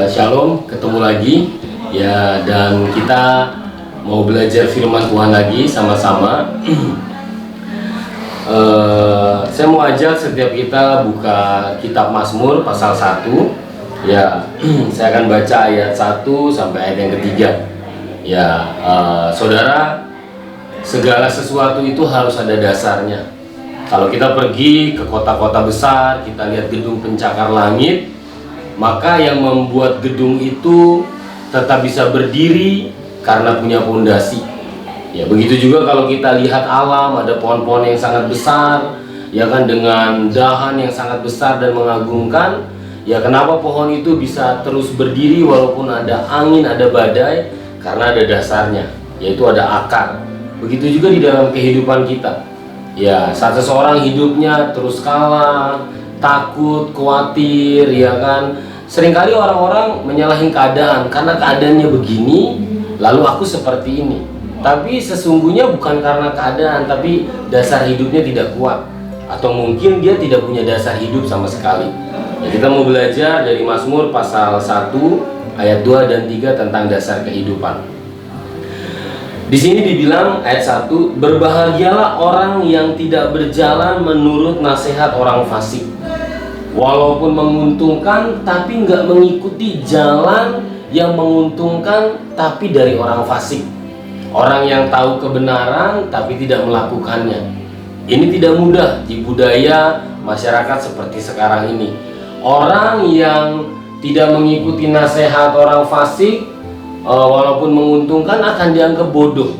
Shalom, ketemu lagi ya, dan kita mau belajar firman Tuhan lagi sama-sama. Saya mau ajak setiap kita buka kitab Mazmur pasal 1 ya. Saya akan baca ayat 1 sampai ayat yang ketiga ya. Saudara, segala sesuatu itu harus ada dasarnya. Kalau kita pergi ke kota-kota besar, kita lihat gedung pencakar langit, maka yang membuat gedung itu tetap bisa berdiri karena punya fondasi. Ya, begitu juga kalau kita lihat alam, ada pohon-pohon yang sangat besar, ya kan, dengan dahan yang sangat besar dan mengagumkan. Ya, kenapa pohon itu bisa terus berdiri walaupun ada angin, ada badai? Karena ada dasarnya, yaitu ada akar. Begitu juga di dalam kehidupan kita. Ya, saat seseorang hidupnya terus kalah, takut, khawatir, ya kan, seringkali orang-orang menyalahin keadaan karena keadaannya begini, lalu aku seperti ini. Tapi sesungguhnya bukan karena keadaan, tapi dasar hidupnya tidak kuat, atau mungkin dia tidak punya dasar hidup sama sekali. Ya, kita mau belajar dari Mazmur pasal 1 ayat 2 dan 3 tentang dasar kehidupan. Di sini dibilang ayat 1, berbahagialah orang yang tidak berjalan menurut nasihat orang fasik, walaupun menguntungkan tapi nggak mengikuti jalan yang menguntungkan tapi dari orang fasik. Orang yang tahu kebenaran tapi tidak melakukannya. Ini tidak mudah di budaya masyarakat seperti sekarang ini. Orang yang tidak mengikuti nasihat orang fasik, walaupun menguntungkan, akan dianggap bodoh.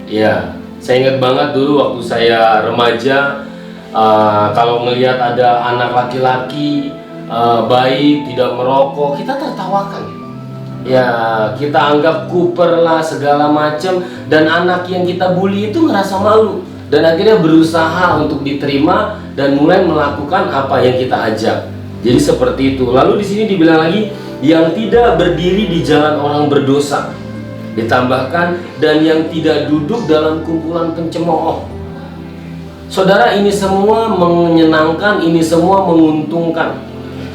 Ya, saya ingat banget dulu waktu saya remaja, kalau melihat ada anak laki-laki baik, tidak merokok, kita tertawakan. Ya, kita anggap kuper lah, segala macam. Dan anak yang kita bully itu ngerasa malu, dan akhirnya berusaha untuk diterima dan mulai melakukan apa yang kita ajak. Jadi seperti itu. Lalu di sini dibilang lagi, yang tidak berdiri di jalan orang berdosa. Ditambahkan, dan yang tidak duduk dalam kumpulan pencemooh. Saudara, ini semua menyenangkan, ini semua menguntungkan.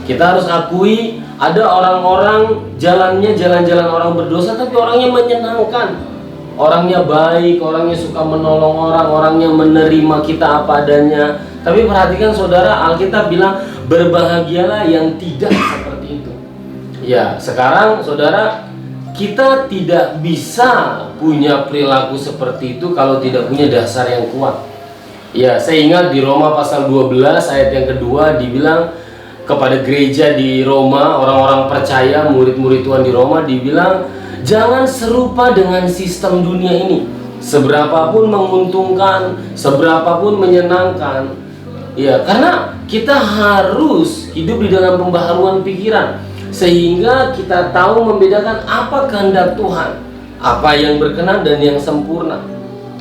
Kita harus akui, ada orang-orang jalannya jalan-jalan orang berdosa, tapi orangnya menyenangkan. Orangnya baik, orangnya suka menolong orang, orangnya menerima kita apa adanya. Tapi perhatikan saudara, Alkitab bilang, berbahagialah yang tidak seperti itu. Ya, sekarang saudara, kita tidak bisa punya perilaku seperti itu kalau tidak punya dasar yang kuat. Ya, saya ingat di Roma pasal 12 ayat yang kedua dibilang kepada gereja di Roma, orang-orang percaya, murid-murid Tuhan di Roma, dibilang, jangan serupa dengan sistem dunia ini. Seberapapun menguntungkan, seberapapun menyenangkan, Ya, karena kita harus hidup di dalam pembaharuan pikiran sehingga kita tahu membedakan apa kehendak Tuhan, apa yang berkenan dan yang sempurna.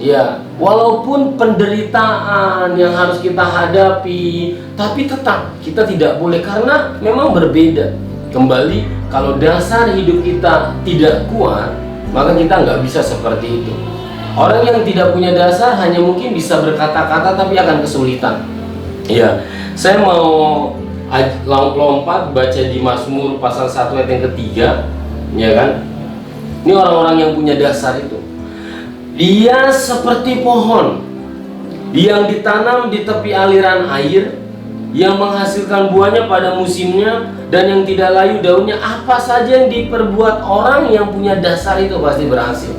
Ya, walaupun penderitaan yang harus kita hadapi, tapi tetap kita tidak boleh, karena memang berbeda. Kembali, kalau dasar hidup kita tidak kuat, maka kita nggak bisa seperti itu. Orang yang tidak punya dasar hanya mungkin bisa berkata-kata tapi akan kesulitan. Ya, saya mau lompat baca di Mazmur pasal 1 ayat yang ketiga, ya kan? Ini orang-orang yang punya dasar itu. Dia seperti pohon yang ditanam di tepi aliran air, yang menghasilkan buahnya pada musimnya dan yang tidak layu daunnya. Apa saja yang diperbuat orang yang punya dasar itu pasti berhasil.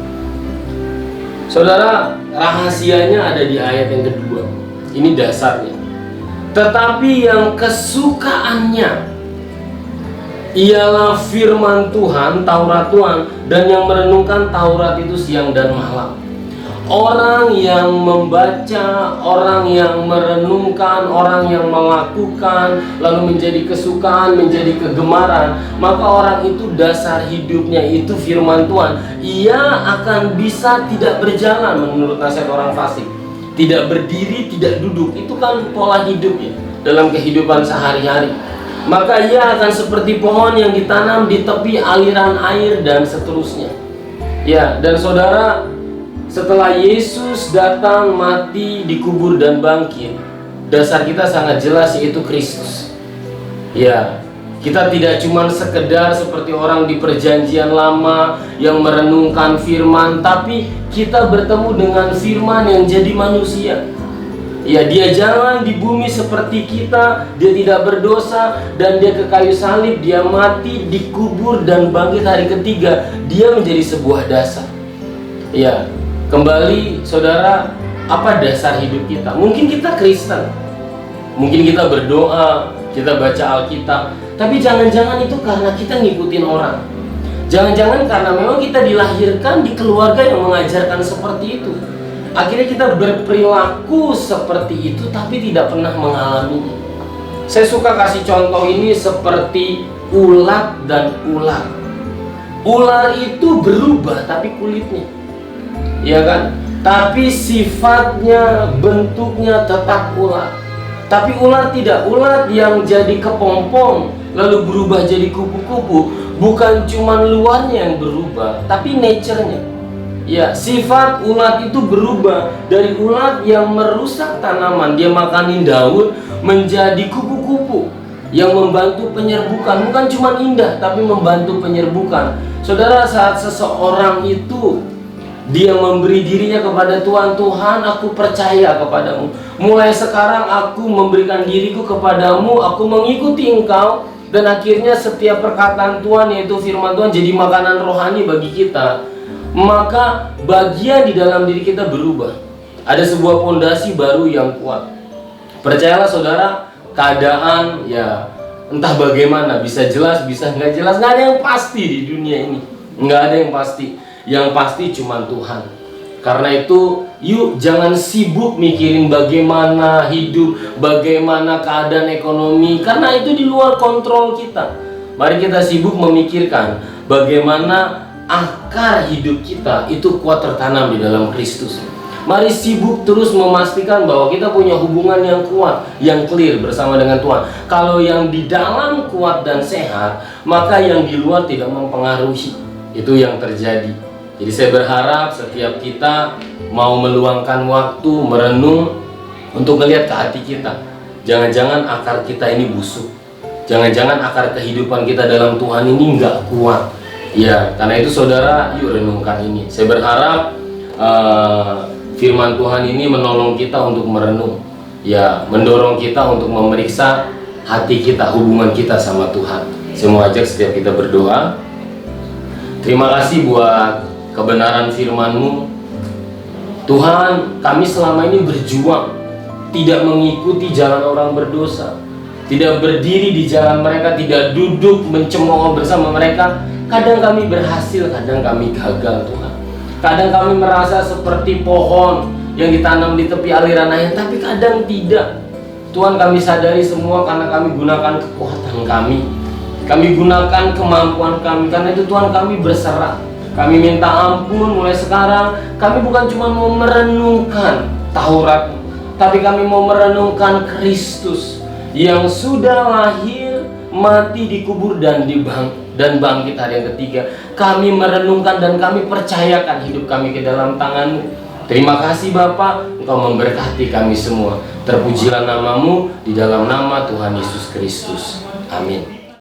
Saudara, rahasianya ada di ayat yang kedua. Ini dasarnya. Tetapi yang kesukaannya ialah firman Tuhan, Taurat Tuhan, dan yang merenungkan Taurat itu siang dan malam. Orang yang membaca, orang yang merenungkan, orang yang melakukan, lalu menjadi kesukaan, menjadi kegemaran, maka orang itu dasar hidupnya itu firman Tuhan. Ia akan bisa tidak berjalan menurut nasihat orang fasik, tidak berdiri, tidak duduk. Itu kan pola hidup ya, dalam kehidupan sehari-hari. Maka ia akan seperti pohon yang ditanam di tepi aliran air dan seterusnya. Ya, dan saudara, setelah Yesus datang, mati, dikubur dan bangkit, dasar kita sangat jelas, yaitu Kristus. Ya, kita tidak cuma sekedar seperti orang di perjanjian lama yang merenungkan firman, tapi kita bertemu dengan firman yang jadi manusia. Ya, dia jalan di bumi seperti kita, dia tidak berdosa, dan dia ke kayu salib, dia mati, dikubur dan bangkit hari ketiga. Dia menjadi sebuah dasar. Ya, kembali saudara, apa dasar hidup kita? Mungkin kita Kristen, mungkin kita berdoa, kita baca Alkitab, tapi jangan-jangan itu karena kita ngikutin orang. Jangan-jangan karena memang kita dilahirkan di keluarga yang mengajarkan seperti itu. Akhirnya kita berperilaku seperti itu tapi tidak pernah mengalaminya. Saya suka kasih contoh ini seperti ulat dan ular. Ular itu berubah tapi kulitnya, ya kan? Tapi sifatnya, bentuknya tetap ular. Tapi ular tidak, ular yang jadi kepompong lalu berubah jadi kupu-kupu. Bukan cuma luarnya yang berubah, tapi nature-nya. Ya, sifat ulat itu berubah dari ulat yang merusak tanaman, dia makanin daun, menjadi kupu-kupu yang membantu penyerbukan. Bukan cuma indah, tapi membantu penyerbukan. Saudara, saat seseorang itu dia memberi dirinya kepada Tuhan, Tuhan, aku percaya kepadamu. Mulai sekarang aku memberikan diriku kepadamu, aku mengikuti Engkau. Dan akhirnya setiap perkataan Tuhan, yaitu firman Tuhan, jadi makanan rohani bagi kita. Maka bagian di dalam diri kita berubah. Ada sebuah pondasi baru yang kuat. Percayalah saudara, keadaan ya entah bagaimana, bisa jelas, bisa nggak jelas, nggak ada yang pasti di dunia ini. Nggak ada yang pasti. Yang pasti cuma Tuhan. Karena itu, yuk jangan sibuk mikirin bagaimana hidup, bagaimana keadaan ekonomi, karena itu di luar kontrol kita. Mari kita sibuk memikirkan bagaimana akar hidup kita itu kuat tertanam di dalam Kristus. Mari sibuk terus memastikan bahwa kita punya hubungan yang kuat, yang clear bersama dengan Tuhan. Kalau yang di dalam kuat dan sehat, maka yang di luar tidak mempengaruhi. Itu yang terjadi. Jadi saya berharap setiap kita mau meluangkan waktu merenung untuk melihat ke hati kita. Jangan-jangan akar kita ini busuk. Jangan-jangan akar kehidupan kita dalam Tuhan ini nggak kuat. Ya, karena itu saudara, yuk renungkan ini. Saya berharap firman Tuhan ini menolong kita untuk merenung. Ya, mendorong kita untuk memeriksa hati kita, hubungan kita sama Tuhan. Saya mau ajak setiap kita berdoa. Terima kasih buat kebenaran firman-Mu. Tuhan, kami selama ini berjuang, tidak mengikuti jalan orang berdosa, tidak berdiri di jalan mereka, tidak duduk mencemooh bersama mereka. Kadang kami berhasil, kadang kami gagal Tuhan. Kadang kami merasa seperti pohon yang ditanam di tepi aliran air, tapi kadang tidak. Tuhan, kami sadari semua karena kami gunakan kekuatan kami. Kami gunakan kemampuan kami. Karena itu Tuhan, kami berserah. Kami minta ampun mulai sekarang. Kami bukan cuma mau merenungkan Taurat, tapi kami mau merenungkan Kristus yang sudah lahir, mati, dikubur, dan bangkit hari yang ketiga. Kami merenungkan dan kami percayakan hidup kami ke dalam tangan-Mu. Terima kasih Bapa, Engkau memberkati kami semua. Terpujilah nama-Mu di dalam nama Tuhan Yesus Kristus. Amin.